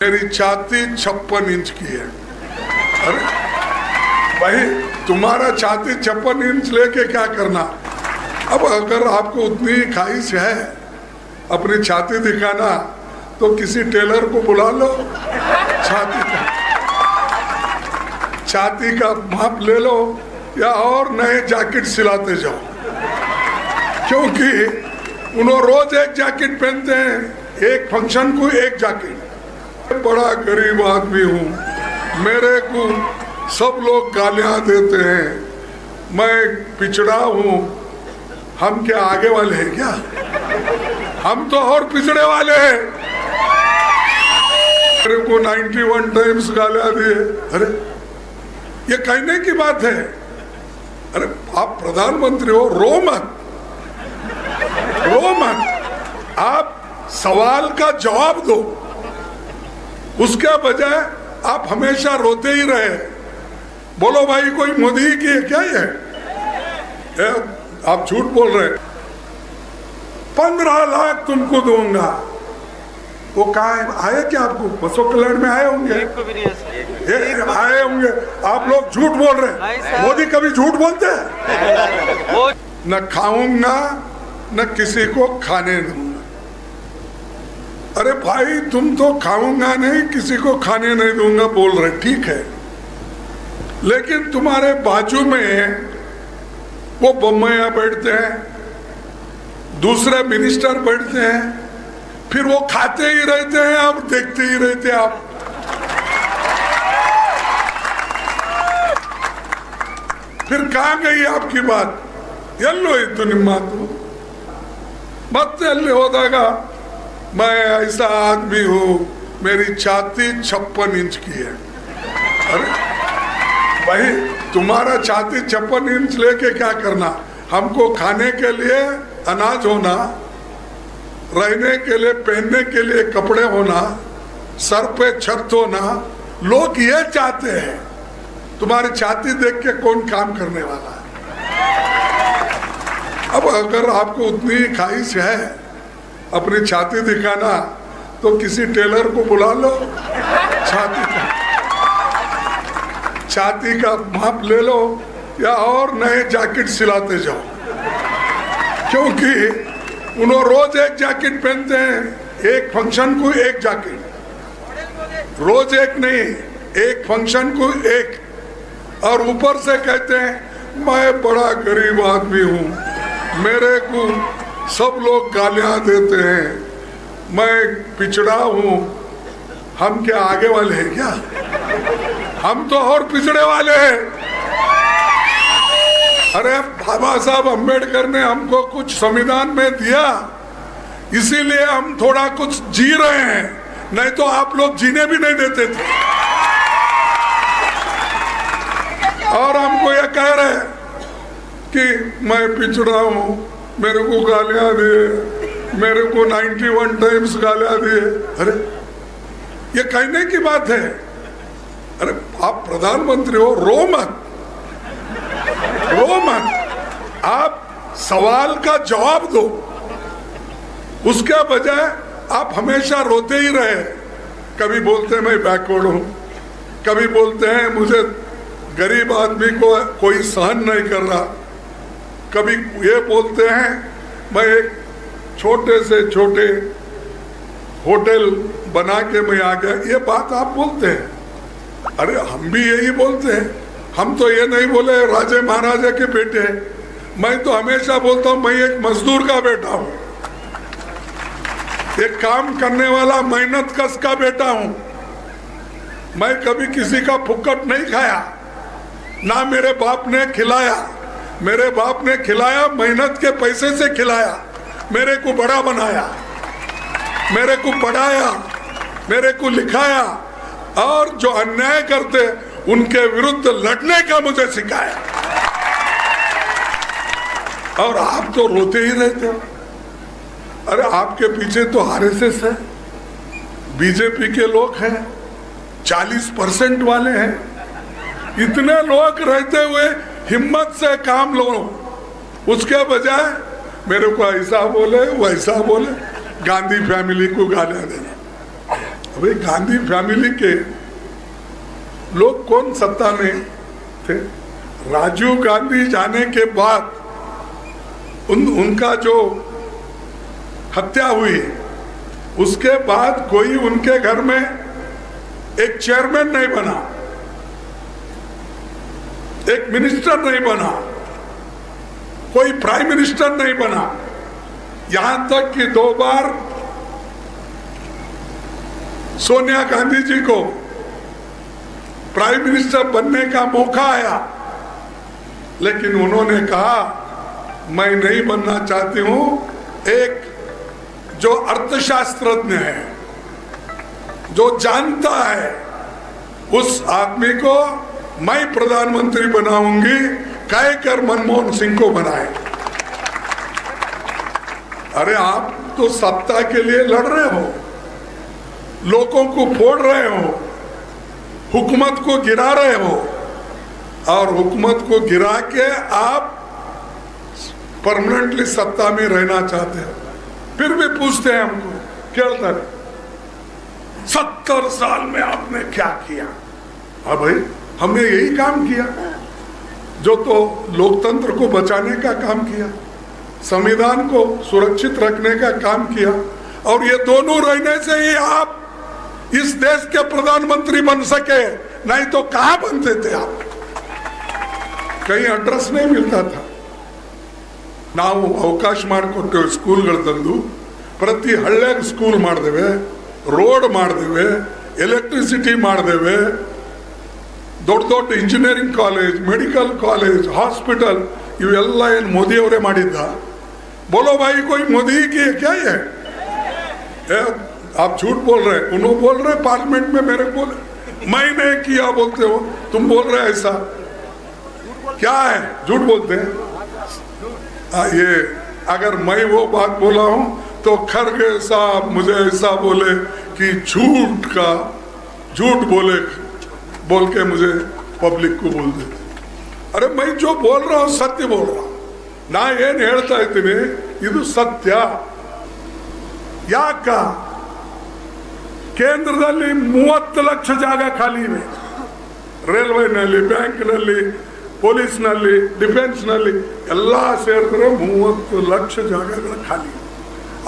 मेरी छाती 56 इंच की है। अरे भाई, तुम्हारा छाती 56 इंच लेके क्या करना। अब अगर आपको उतनी ख्वाहिश है अपनी छाती दिखाना तो किसी टेलर को बुला लो, छाती का माप ले लो या और नए जैकेट सिलाते जाओ, क्योंकि उन्होंने रोज एक जैकेट पहनते हैं, एक फंक्शन को एक जैकेट। बड़ा गरीब आदमी हूँ, मेरे को सब लोग गालियाँ देते हैं, मैं पिछड़ा हूँ। हम क्या आगे वाले हैं क्या? हम तो और पिछड़े वाले हैं। मेरे को 91 टाइम्स गालियाँ दिए। अरे ये कहने की बात है। अरे आप प्रधानमंत्री हो, रो मत, रो मत। आप सवाल का जवाब दो, उसके बजाय आप हमेशा रोते ही रहे। बोलो भाई, कोई मोदी की है क्या ये? आप झूठ बोल रहे। 15 लाख तुमको दूंगा। वो कहा है? आए क्या आपको? बसों कल्याण में आए होंगे, आए होंगे। आप लोग झूठ बोल रहे। मोदी कभी झूठ बोलते हैं? न खाऊंगा न किसी को खाने दूंगा। अरे भाई, तुम तो खाऊंगा नहीं, किसी को खाने नहीं दूंगा बोल रहे, ठीक है, लेकिन तुम्हारे बाजू में वो बम्मैया बैठते हैं, दूसरे मिनिस्टर बैठते हैं, फिर वो खाते ही रहते हैं, आप देखते ही रहते हैं। आप फिर कहाँ गई आपकी बात? ಎಲ್ಲೋ ಇತ್ತು ನಿಮ್ಮ ಮಾತು? ಮತ್ತೆ ಅಲ್ಲಿ ಹೋದಾಗ मैं ऐसा आदमी हूँ, मेरी छाती 56 इंच की है। अरे भाई, तुम्हारा छाती 56 इंच लेके क्या करना। हमको खाने के लिए अनाज होना, रहने के लिए, पहनने के लिए कपड़े होना, सर पे छत होना, लोग ये चाहते हैं। तुम्हारी छाती देख के कौन काम करने वाला है? अब अगर आपको उतनी ख्वाहिश है अपनी छाती दिखाना तो किसी टेलर को बुला लो, छाती का माप ले लो या और नए जैकेट सिलाते जाओ, क्योंकि उन्होंने रोज एक जैकेट पहनते हैं, एक फंक्शन को एक जैकेट, रोज एक नहीं, एक फंक्शन को एक। और ऊपर से कहते हैं मैं बड़ा गरीब आदमी हूँ, मेरे को सब लोग गालियाँ देते हैं, मैं पिछड़ा हूँ। हम क्या आगे वाले हैं क्या? हम तो और पिछड़े वाले हैं। अरे बाबा साहब अम्बेडकर ने हमको कुछ संविधान में दिया, इसीलिए हम थोड़ा कुछ जी रहे हैं, नहीं तो आप लोग जीने भी नहीं देते थे। और हमको ये कह रहे हैं कि मैं पिछड़ा हूँ, मेरे को गालियाँ दिए, मेरे को 91 टाइम्स गालियाँ दिए। अरे ये कहने की बात है। अरे आप प्रधानमंत्री हो, रो मत, रो मत। आप सवाल का जवाब दो, उसके बजाय आप हमेशा रोते ही रहे। कभी बोलते हैं मैं बैकवर्ड हूँ, कभी बोलते हैं मुझे गरीब आदमी को कोई सहन नहीं कर रहा, कभी ये बोलते हैं मैं एक छोटे से छोटे होटल बना के मैं आ गया। ये बात आप बोलते हैं। अरे हम भी यही बोलते हैं। हम तो ये नहीं बोले राजे महाराजा के बेटे, मैं तो हमेशा बोलता हूँ मैं एक मजदूर का बेटा हूँ, एक काम करने वाला मेहनत कश का बेटा हूँ। मैं कभी किसी का फुक्कट नहीं खाया, ना मेरे बाप ने खिलाया। मेरे बाप ने खिलाया, मेहनत के पैसे से खिलाया, मेरे को बड़ा बनाया, मेरे को पढ़ाया, मेरे को लिखाया, और जो अन्याय करते उनके विरुद्ध लड़ने का मुझे सिखाया। और आप तो रोते ही रहते हो। अरे आपके पीछे तो आरएसएस है, बीजेपी के लोग हैं, 40% वाले हैं। इतने लोग रहते हुए हिम्मत से काम लो, उसके बजाय मेरे को ऐसा बोले वैसा बोले, गांधी फैमिली को गालियां देना। अभी गांधी फैमिली के लोग कौन सत्ता में थे? राजीव गांधी जाने के बाद उनका जो हत्या हुई, उसके बाद कोई उनके घर में एक चेयरमैन नहीं बना, एक मिनिस्टर नहीं बना, कोई प्राइम मिनिस्टर नहीं बना। यहां तक कि 2 बार सोनिया गांधी जी को प्राइम मिनिस्टर बनने का मौका आया, लेकिन उन्होंने कहा मैं नहीं बनना चाहती हूं। एक जो अर्थशास्त्रज्ञ है, जो जानता है, उस आदमी को मैं प्रधानमंत्री बनाऊंगी कहकर मनमोहन सिंह को बनाए। अरे आप तो सत्ता के लिए लड़ रहे हो, लोगों को फोड़ रहे हो, हुकूमत को गिरा रहे हो, और हुकूमत को गिरा के आप परमानेंटली सत्ता में रहना चाहते हैं। फिर भी पूछते हैं हमको, क्या 70 साल में आपने क्या किया? हाँ भाई, हमने यही काम किया जो तो लोकतंत्र को बचाने का काम किया, संविधान को सुरक्षित रखने का काम किया, और ये दोनों रहने से ही आप इस देश के प्रधानमंत्री बन सके, नहीं तो कहां बनते थे आप? कहीं एड्रेस नहीं मिलता था। ನಾವು ಅವಕಾಶ ಮಾಡಿಕೊಟ್ಟೇವೆ, ಸ್ಕೂಲ್ಗಳು ತಂದು ಪ್ರತಿ ಹಳ್ಳಿಯಾಗ ಸ್ಕೂಲ್ ಮಾಡಿದೇವೆ, ರೋಡ್ ಮಾಡಿದೇವೆ, ಎಲೆಕ್ಟ್ರಿಸಿಟಿ ಮಾಡಿದೇವೆ, ದೊಡ್ಡ ದೊಡ್ಡ engineering college, medical college, hospital ಇವೆಲ್ಲ ಏನು ಮೋದಿ ಅವರೇ ಮಾಡಿದ್ದ? बोलो भाई कोई मोदी की क्या है? आप झूठ बोल रहे, उन्होंने बोल रहे पार्लियामेंट में, मेरे बोले मैंने किया बोलते हो, तुम बोल रहे ऐसा क्या है? झूठ बोलते हैं। ये अगर मैं वो बात बोला हूं तो खरगे साहब मुझे ऐसा बोले कि झूठ बोल के मुझे पब्लिक को बोल देते। अरे मैं जो बोल रहा हूं सत्य बोल रहा हूं, ನಾ ಏನು ಹೇಳ್ತಾ ಇದ್ದೀನಿ ಇದು ಸತ್ಯ। ಯಾಕ ಕೇಂದ್ರದಲ್ಲಿ 30 ಲಕ್ಷ ಜಾಗ ಖಾಲಿ ಇವೆ, ರೈಲ್ವೆನಲ್ಲಿ, ಬ್ಯಾಂಕ್ನಲ್ಲಿ, ಪೊಲೀಸ್ನಲ್ಲಿ, ಡಿಫೆನ್ಸ್ನಲ್ಲಿ ಎಲ್ಲ ಸೇರಿದ್ರೆ 30 ಲಕ್ಷ ಜಾಗಗಳು ಖಾಲಿ,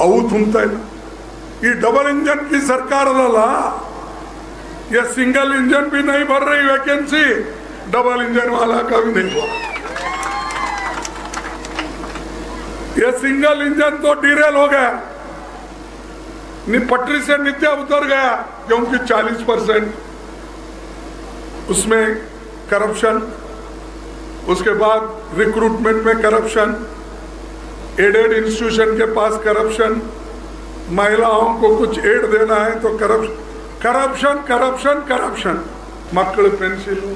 ಅವು ತುಂಬತಾ ಇಲ್ಲ। ಈ डबल इंजन की सरकार अदಲ್ಲ, ये सिंगल इंजन भी नहीं भर रही वैकेंसी, डबल इंजन वाला का भी नहीं हुआ। ये सिंगल इंजन तो डीरेल हो गया, पटरी से नीचे उतर गया, क्योंकि 40% उसमें करप्शन, उसके बाद रिक्रूटमेंट में करप्शन, एडेड इंस्टीट्यूशन के पास करप्शन, महिलाओं को कुछ एड देना है तो करप्शन। मಕ್ಕಳ ಪೆನ್ಸಿಲು,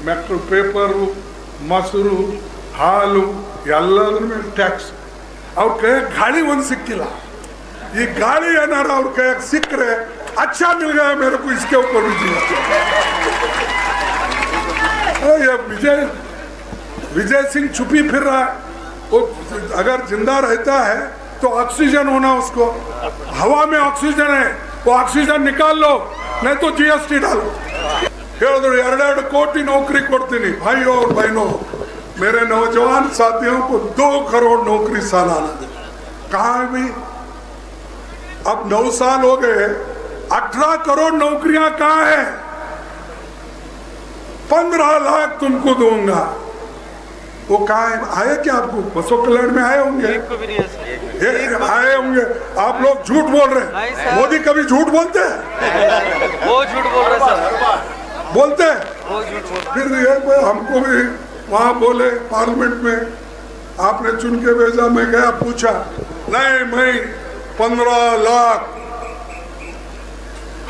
ಮಕ್ಕಳ ಪೇಪರು, ಮೊಸರು, ಹಾಲು ಎಲ್ಲದರ ಮೇಲೆ ಟ್ಯಾಕ್ಸ್। ಅವ್ರ ಕೈಯಾಗ ಗಾಳಿ ಒಂದು ಸಿಕ್ಕಿಲ್ಲ, ಈ ಗಾಳಿ ಏನಾರ ಅವ್ರ ಕೈಯಾಗ ಸಿಕ್ಕರೆ अच्छा मिल गया मेरे को, इसके ऊपर भी जीना। विजय सिंह छुपी फिर रहा है, वो अगर जिंदा रहता है तो ऑक्सीजन होना, उसको हवा में ऑक्सीजन है, वो ऑक्सीजन निकाल लो, नहीं तो जीएसटी डालो। ಹೇಳಿದ್ರು 2 ಕೋಟಿ नौकरी ಕೊಡ್ತೀನಿ। भाई और बहनों, मेरे नौजवान साथियों को 2 करोड़ नौकरी सालाना, कहाँ भी अब 9 साल हो गए, 18 करोड़ नौकरियां कहाँ है? 15 लाख तुमको दूंगा, वो कहाँ है? आए क्या आपको? बसों कल्याण में आए होंगे, आए होंगे। आप लोग झूठ बोल रहे हैं। मोदी कभी झूठ बोलते हैं? वो झूठ बोल रहे सर, बोलते हैं। फिर हमको भी वहाँ बोले पार्लियामेंट में, आपने चुन के भेजा, मैं गया पूछा, नहीं मैं 15 लाख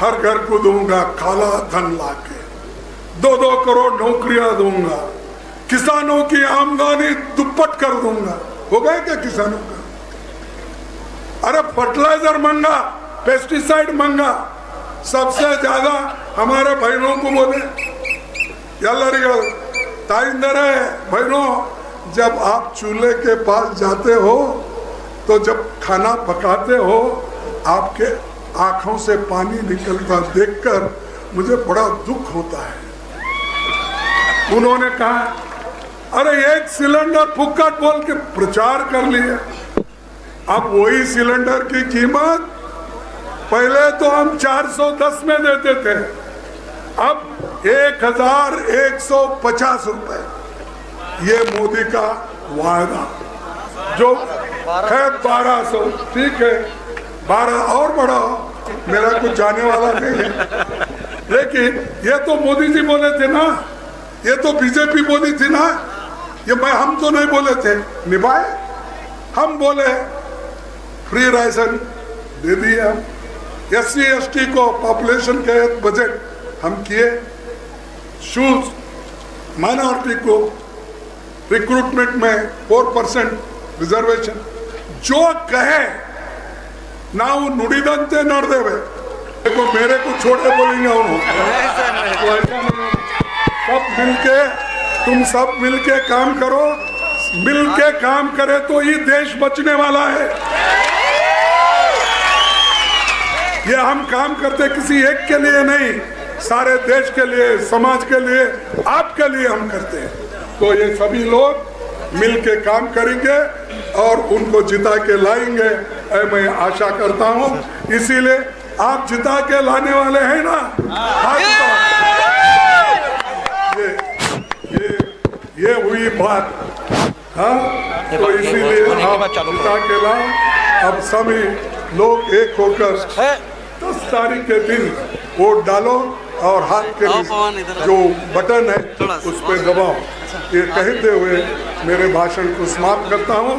हर घर को दूंगा, काला धन लाके 2-2 करोड़ नौकरियां दूंगा, किसानों की आमदनी दुप्पट कर दूंगा। हो गया क्या किसानों का? अरे फर्टिलाइजर महंगा, पेस्टिसाइड महंगा, सबसे ज्यादा हमारे बहनों को बोले, ಎಲ್ಲರಿಗೂ ताइंदरे बहनों, जब आप चूल्हे के पास जाते हो तो जब खाना पकाते हो, आपके आंखों से पानी निकलता देखकर मुझे बड़ा दुख होता है। उन्होंने कहा अरे एक सिलेंडर फुक्कट बोल के प्रचार कर लिए। अब वही सिलेंडर की कीमत पहले तो हम 410 में देते थे, अब 1150 रुपए। ये मोदी का वायदा जो है 1200, ठीक है 12 और बढ़ाओ, मेरा कुछ जाने वाला नहीं है। लेकिन ये तो मोदी जी बोले थे ना, ये तो बीजेपी बोली थी ना, ये हम तो नहीं बोले थे, निभाए। हम बोले फ्री राशन दे दिए, हम SC ST को पॉपुलेशन के एक बजट हम किए, शूज माइनॉरिटी को रिक्रूटमेंट में 4% रिजर्वेशन। जो कहे ನಾವು ನುಡಿದಂತೆ ನಡೆದೇವೆ। देखो मेरे को छोटे बोलेंगे उन्होंने, सब मिलके तुम सब मिलके काम करो, मिलके काम करे तो ही देश बचने वाला है। ये हम काम करते किसी एक के लिए नहीं, सारे देश के लिए, समाज के लिए, आपके लिए हम करते हैं। तो ये सभी लोग मिलके काम करेंगे और उनको जिता के लाएंगे, मैं आशा करता हूँ। इसीलिए आप जिता के लाने वाले हैं ना, ये हुई बात। हाँ, तो इसीलिए आप जिता के लाओ। अब सभी लोग एक होकर 10 तारीख के दिन वोट डालो और हाथ के जो बटन है उस पर दबाओ। ये कहते हुए मेरे भाषण को समाप्त करता हूँ।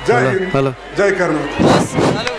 जय हिंद, जय कर्नाटक।